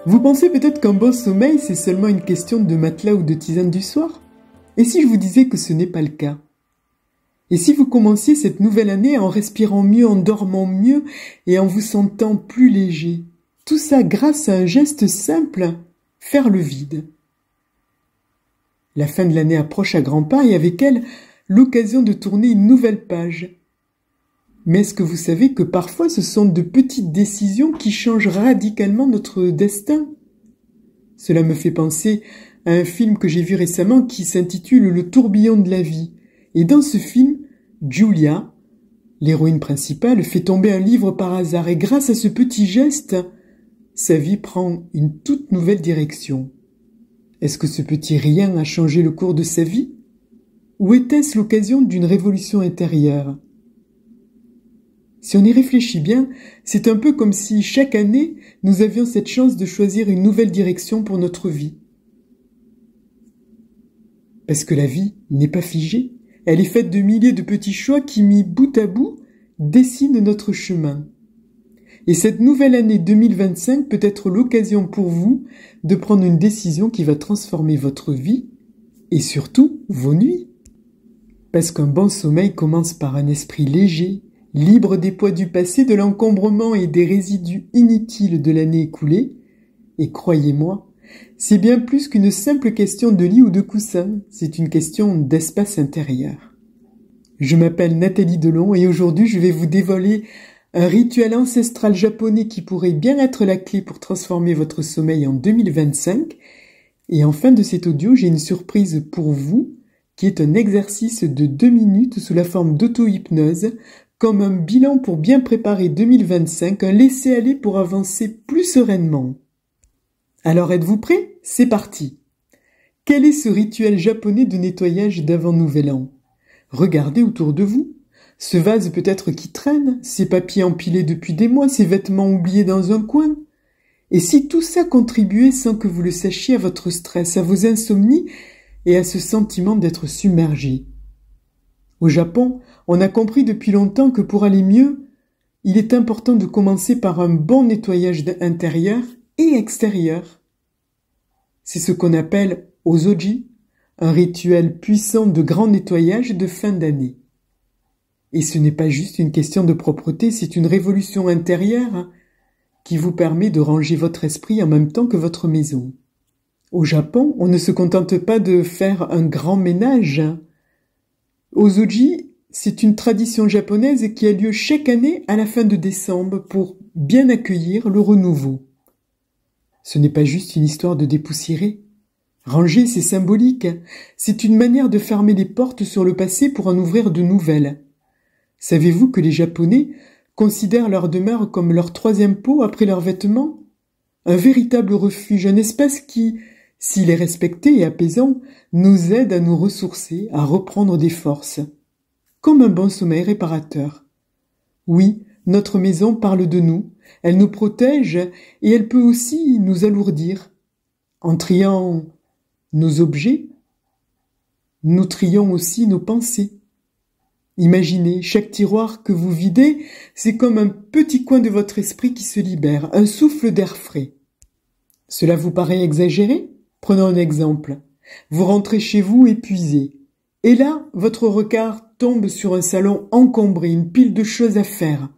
Vous pensez peut-être qu'un bon sommeil, c'est seulement une question de matelas ou de tisane du soir? Et si je vous disais que ce n'est pas le cas? Et si vous commenciez cette nouvelle année en respirant mieux, en dormant mieux et en vous sentant plus léger? Tout ça grâce à un geste simple, faire le vide. La fin de l'année approche à grands pas et avec elle, l'occasion de tourner une nouvelle page. Mais est-ce que vous savez que parfois ce sont de petites décisions qui changent radicalement notre destin? Cela me fait penser à un film que j'ai vu récemment qui s'intitule Le tourbillon de la vie. Et dans ce film, Julia, l'héroïne principale, fait tomber un livre par hasard et grâce à ce petit geste, sa vie prend une toute nouvelle direction. Est-ce que ce petit rien a changé le cours de sa vie? Ou était-ce l'occasion d'une révolution intérieure? Si on y réfléchit bien, c'est un peu comme si chaque année, nous avions cette chance de choisir une nouvelle direction pour notre vie. Parce que la vie n'est pas figée, elle est faite de milliers de petits choix qui, mis bout à bout, dessinent notre chemin. Et cette nouvelle année 2025 peut être l'occasion pour vous de prendre une décision qui va transformer votre vie et surtout vos nuits. Parce qu'un bon sommeil commence par un esprit léger, libre des poids du passé, de l'encombrement et des résidus inutiles de l'année écoulée. Et croyez-moi, c'est bien plus qu'une simple question de lit ou de coussin, c'est une question d'espace intérieur. Je m'appelle Nathalie Delon et aujourd'hui je vais vous dévoiler un rituel ancestral japonais qui pourrait bien être la clé pour transformer votre sommeil en 2025. Et en fin de cet audio, j'ai une surprise pour vous qui est un exercice de 2 minutes sous la forme d'auto-hypnose comme un bilan pour bien préparer 2025, un laisser-aller pour avancer plus sereinement. Alors êtes-vous prêts? C'est parti! Quel est ce rituel japonais de nettoyage d'avant Nouvel An? Regardez autour de vous. Ce vase peut-être qui traîne, ces papiers empilés depuis des mois, ces vêtements oubliés dans un coin. Et si tout ça contribuait sans que vous le sachiez à votre stress, à vos insomnies et à ce sentiment d'être submergé? Au Japon, on a compris depuis longtemps que pour aller mieux, il est important de commencer par un bon nettoyage intérieur et extérieur. C'est ce qu'on appelle Ozoji, un rituel puissant de grand nettoyage de fin d'année. Et ce n'est pas juste une question de propreté, c'est une révolution intérieure qui vous permet de ranger votre esprit en même temps que votre maison. Au Japon, on ne se contente pas de faire un grand ménage. Ozoji, c'est une tradition japonaise qui a lieu chaque année à la fin de décembre pour bien accueillir le renouveau. Ce n'est pas juste une histoire de dépoussiérer. Ranger, c'est symbolique. C'est une manière de fermer les portes sur le passé pour en ouvrir de nouvelles. Savez-vous que les Japonais considèrent leur demeure comme leur troisième peau après leurs vêtements? Un véritable refuge, un espace qui, s'il est respecté et apaisant, nous aide à nous ressourcer, à reprendre des forces. Comme un bon sommeil réparateur. Oui, notre maison parle de nous, elle nous protège et elle peut aussi nous alourdir. En triant nos objets, nous trions aussi nos pensées. Imaginez, chaque tiroir que vous videz, c'est comme un petit coin de votre esprit qui se libère, un souffle d'air frais. Cela vous paraît exagéré? Prenons un exemple. Vous rentrez chez vous épuisé. Et là, votre regard tombe sur un salon encombré, une pile de choses à faire.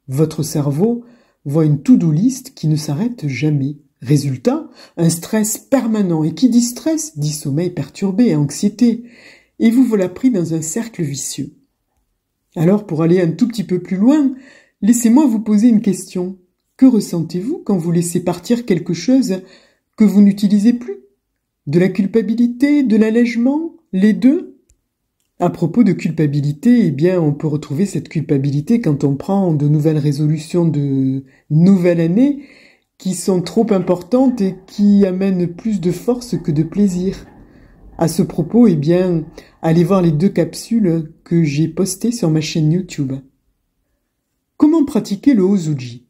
Votre cerveau voit une to-do list qui ne s'arrête jamais. Résultat, un stress permanent. Et qui dit stress, dit sommeil perturbé, anxiété. Et vous voilà pris dans un cercle vicieux. Alors, pour aller un tout petit peu plus loin, laissez-moi vous poser une question. Que ressentez-vous quand vous laissez partir quelque chose que vous n'utilisez plus? De la culpabilité, de l'allègement, les deux? À propos de culpabilité, eh bien, on peut retrouver cette culpabilité quand on prend de nouvelles résolutions de nouvelle année qui sont trop importantes et qui amènent plus de force que de plaisir. À ce propos, eh bien, allez voir les 2 capsules que j'ai postées sur ma chaîne YouTube. Comment pratiquer le Ozoji?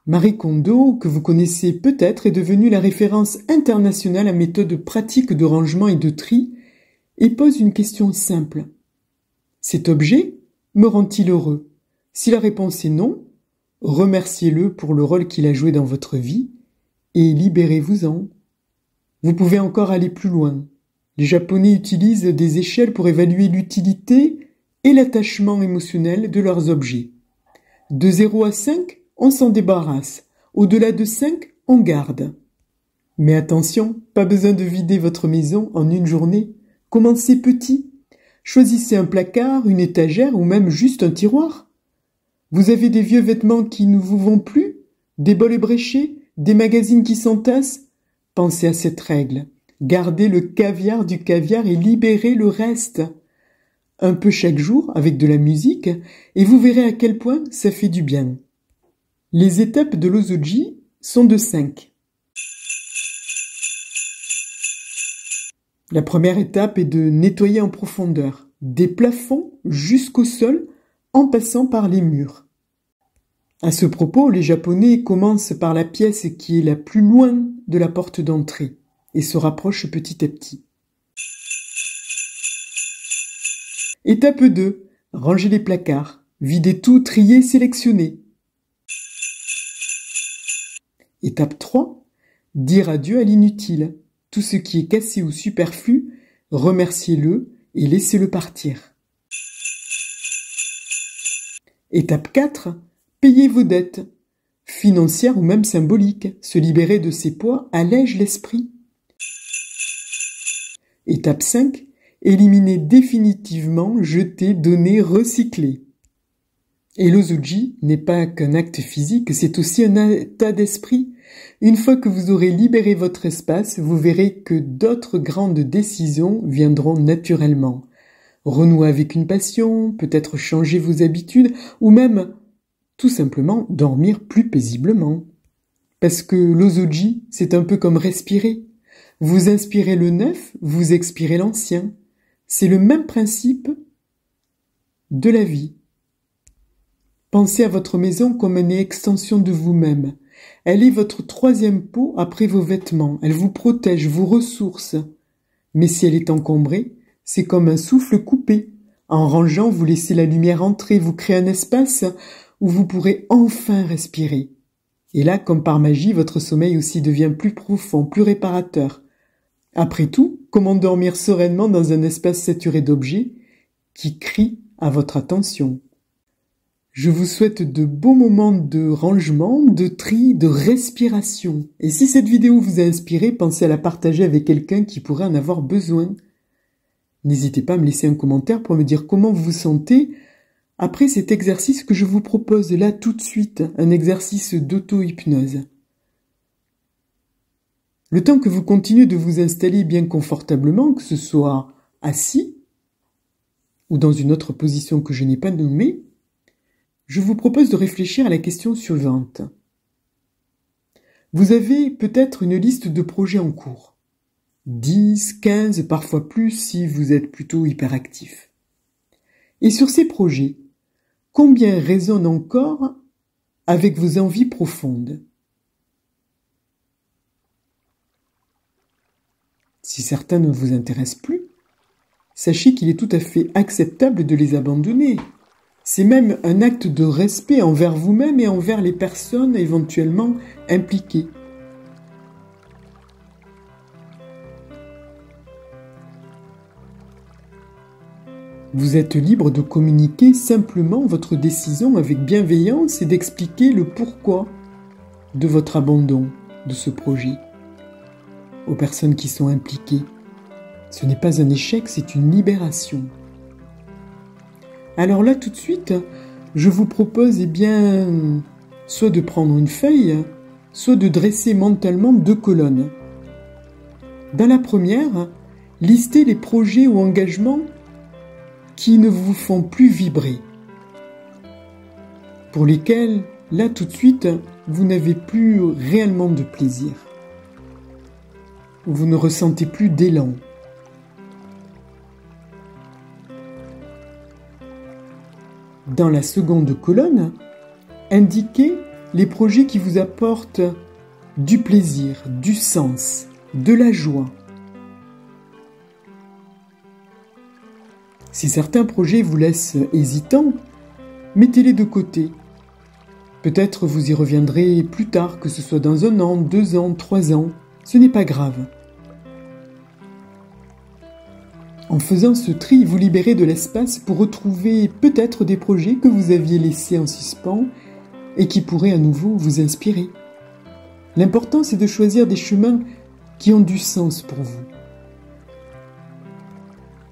Marie Kondo, que vous connaissez peut-être, est devenue la référence internationale en méthode pratique de rangement et de tri et pose une question simple. Cet objet me rend-il heureux? Si la réponse est non, remerciez-le pour le rôle qu'il a joué dans votre vie et libérez-vous-en. Vous pouvez encore aller plus loin. Les Japonais utilisent des échelles pour évaluer l'utilité et l'attachement émotionnel de leurs objets. De 0 à 5, on s'en débarrasse. Au-delà de 5, on garde. Mais attention, pas besoin de vider votre maison en une journée. Commencez petit. Choisissez un placard, une étagère ou même juste un tiroir. Vous avez des vieux vêtements qui ne vous vont plus, des bols ébréchés, des magazines qui s'entassent. Pensez à cette règle. Gardez le caviar du caviar et libérez le reste. Un peu chaque jour avec de la musique et vous verrez à quel point ça fait du bien. Les étapes de l'Ozoji sont de 5. La première étape est de nettoyer en profondeur, des plafonds jusqu'au sol en passant par les murs. À ce propos, les Japonais commencent par la pièce qui est la plus loin de la porte d'entrée et se rapprochent petit à petit. Étape 2. Ranger les placards. Videz tout, trier, sélectionner. Étape 3. Dire adieu à l'inutile. Tout ce qui est cassé ou superflu, remerciez-le et laissez-le partir. Étape 4. Payez vos dettes. Financières ou même symboliques. Se libérer de ces poids allège l'esprit. Étape 5. Éliminer définitivement, jeter, donner, recycler. Et l'Ozoji n'est pas qu'un acte physique, c'est aussi un état d'esprit. Une fois que vous aurez libéré votre espace, vous verrez que d'autres grandes décisions viendront naturellement. Renouer avec une passion, peut-être changer vos habitudes, ou même, tout simplement, dormir plus paisiblement. Parce que l'Ozoji, c'est un peu comme respirer. Vous inspirez le neuf, vous expirez l'ancien. C'est le même principe de la vie. Pensez à votre maison comme une extension de vous-même. Elle est votre troisième peau après vos vêtements. Elle vous protège, vous ressource. Mais si elle est encombrée, c'est comme un souffle coupé. En rangeant, vous laissez la lumière entrer, vous créez un espace où vous pourrez enfin respirer. Et là, comme par magie, votre sommeil aussi devient plus profond, plus réparateur. Après tout, comment dormir sereinement dans un espace saturé d'objets qui crient à votre attention? Je vous souhaite de beaux moments de rangement, de tri, de respiration. Et si cette vidéo vous a inspiré, pensez à la partager avec quelqu'un qui pourrait en avoir besoin. N'hésitez pas à me laisser un commentaire pour me dire comment vous vous sentez après cet exercice que je vous propose là tout de suite, un exercice d'auto-hypnose. Le temps que vous continuez de vous installer bien confortablement, que ce soit assis ou dans une autre position que je n'ai pas nommée, je vous propose de réfléchir à la question suivante. Vous avez peut-être une liste de projets en cours. 10, 15, parfois plus si vous êtes plutôt hyperactif. Et sur ces projets, combien résonnent encore avec vos envies profondes? Si certains ne vous intéressent plus, sachez qu'il est tout à fait acceptable de les abandonner. C'est même un acte de respect envers vous-même et envers les personnes éventuellement impliquées. Vous êtes libre de communiquer simplement votre décision avec bienveillance et d'expliquer le pourquoi de votre abandon de ce projet aux personnes qui sont impliquées. Ce n'est pas un échec, c'est une libération. Alors là, tout de suite, je vous propose, soit de prendre une feuille, soit de dresser mentalement 2 colonnes. Dans la première, listez les projets ou engagements qui ne vous font plus vibrer, pour lesquels, là tout de suite, vous n'avez plus réellement de plaisir, vous ne ressentez plus d'élan. Dans la seconde colonne, indiquez les projets qui vous apportent du plaisir, du sens, de la joie. Si certains projets vous laissent hésitants, mettez-les de côté. Peut-être vous y reviendrez plus tard, que ce soit dans 1 an, 2 ans, 3 ans. Ce n'est pas grave. En faisant ce tri, vous libérez de l'espace pour retrouver peut-être des projets que vous aviez laissés en suspens et qui pourraient à nouveau vous inspirer. L'important, c'est de choisir des chemins qui ont du sens pour vous.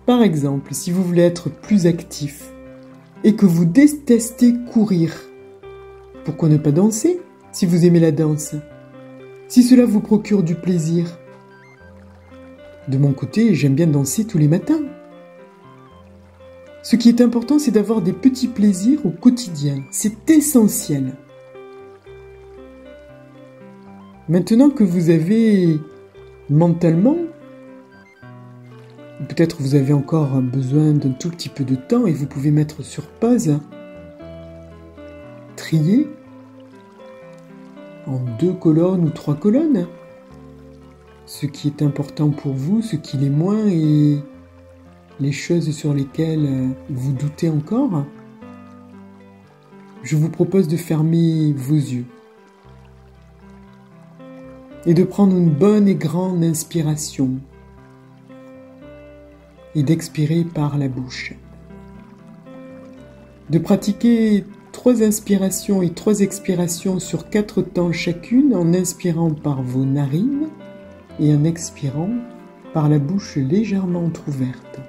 Par exemple, si vous voulez être plus actif et que vous détestez courir, pourquoi ne pas danser si vous aimez la danse? Si cela vous procure du plaisir. De mon côté, j'aime bien danser tous les matins. Ce qui est important, c'est d'avoir des petits plaisirs au quotidien. C'est essentiel. Maintenant que vous avez mentalement, peut-être vous avez encore besoin d'un tout petit peu de temps et vous pouvez mettre sur pause, trier en 2 colonnes ou 3 colonnes, ce qui est important pour vous, ce qui l'est moins et les choses sur lesquelles vous doutez encore. Je vous propose de fermer vos yeux et de prendre une bonne et grande inspiration et d'expirer par la bouche. De pratiquer 3 inspirations et 3 expirations sur 4 temps chacune en inspirant par vos narines et en expirant par la bouche légèrement entrouverte.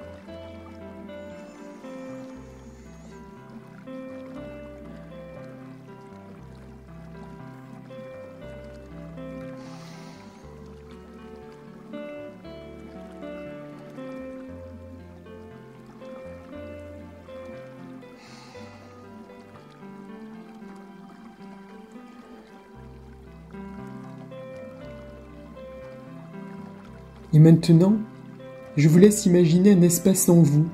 Et maintenant, je vous laisse imaginer un espace en vous,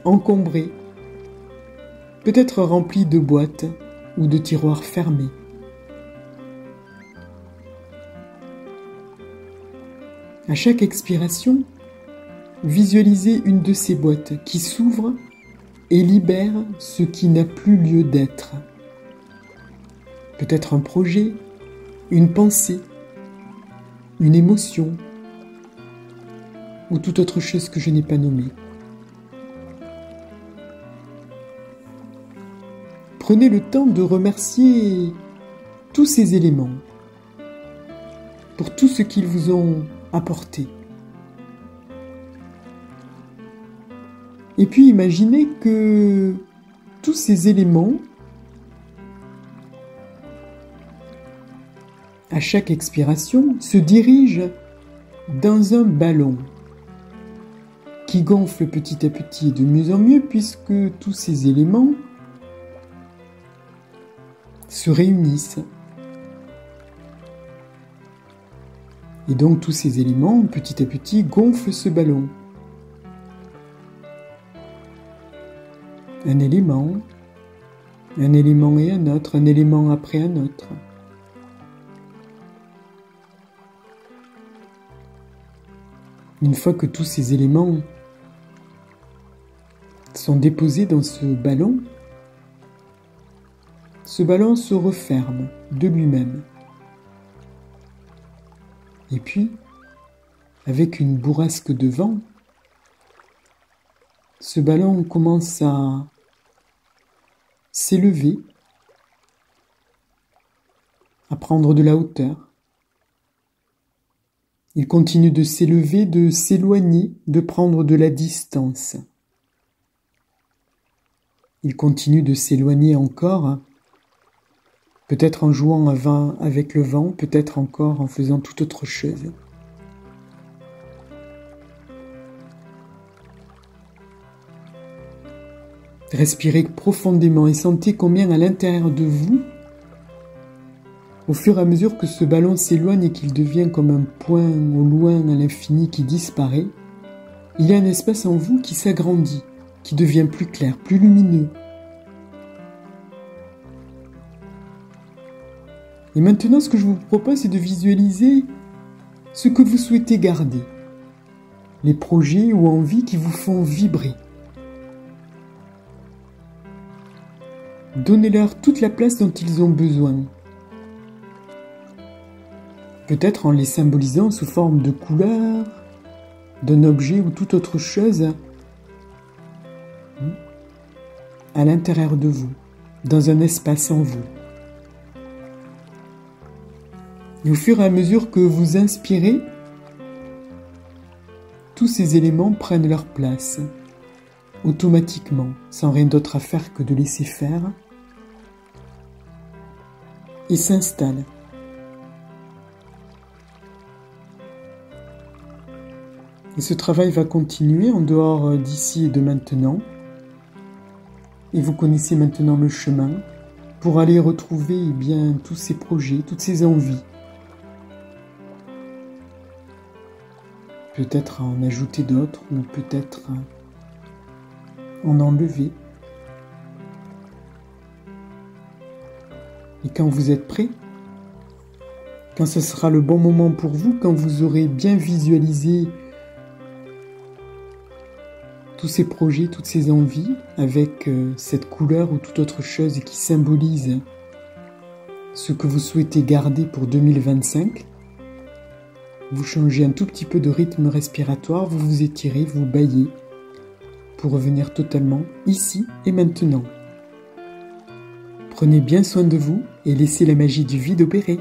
encombré, peut-être rempli de boîtes ou de tiroirs fermés. À chaque expiration, visualisez une de ces boîtes qui s'ouvre et libère ce qui n'a plus lieu d'être. Peut-être un projet, une pensée, une émotion, ou toute autre chose que je n'ai pas nommée. Prenez le temps de remercier tous ces éléments pour tout ce qu'ils vous ont apporté. Et puis imaginez que tous ces éléments, à chaque expiration, se dirigent dans un ballon qui gonfle petit à petit de mieux en mieux puisque tous ces éléments se réunissent. Et donc tous ces éléments, petit à petit, gonflent ce ballon. Un élément et un autre, un élément après un autre. Une fois que tous ces éléments sont déposés dans ce ballon se referme de lui-même. Et puis, avec une bourrasque de vent, ce ballon commence à s'élever, à prendre de la hauteur. Il continue de s'élever, de s'éloigner, de prendre de la distance. Il continue de s'éloigner encore, peut-être en jouant avec le vent, peut-être encore en faisant toute autre chose. Respirez profondément et sentez combien à l'intérieur de vous, au fur et à mesure que ce ballon s'éloigne et qu'il devient comme un point au loin à l'infini qui disparaît, il y a un espace en vous qui s'agrandit, qui devient plus clair, plus lumineux. Et maintenant, ce que je vous propose, c'est de visualiser ce que vous souhaitez garder, les projets ou envies qui vous font vibrer. Donnez-leur toute la place dont ils ont besoin. Peut-être en les symbolisant sous forme de couleurs, d'un objet ou toute autre chose à l'intérieur de vous, dans un espace en vous. Et au fur et à mesure que vous inspirez, tous ces éléments prennent leur place, automatiquement, sans rien d'autre à faire que de laisser faire, et s'installent. Et ce travail va continuer en dehors d'ici et de maintenant. Et vous connaissez maintenant le chemin pour aller retrouver tous ces projets, toutes ces envies. Peut-être en ajouter d'autres ou peut-être en enlever. Et quand vous êtes prêt, quand ce sera le bon moment pour vous, quand vous aurez bien visualisé tous ces projets, toutes ces envies, avec cette couleur ou toute autre chose qui symbolise ce que vous souhaitez garder pour 2025, vous changez un tout petit peu de rythme respiratoire, vous vous étirez, vous bâillez, pour revenir totalement ici et maintenant. Prenez bien soin de vous et laissez la magie du vide opérer.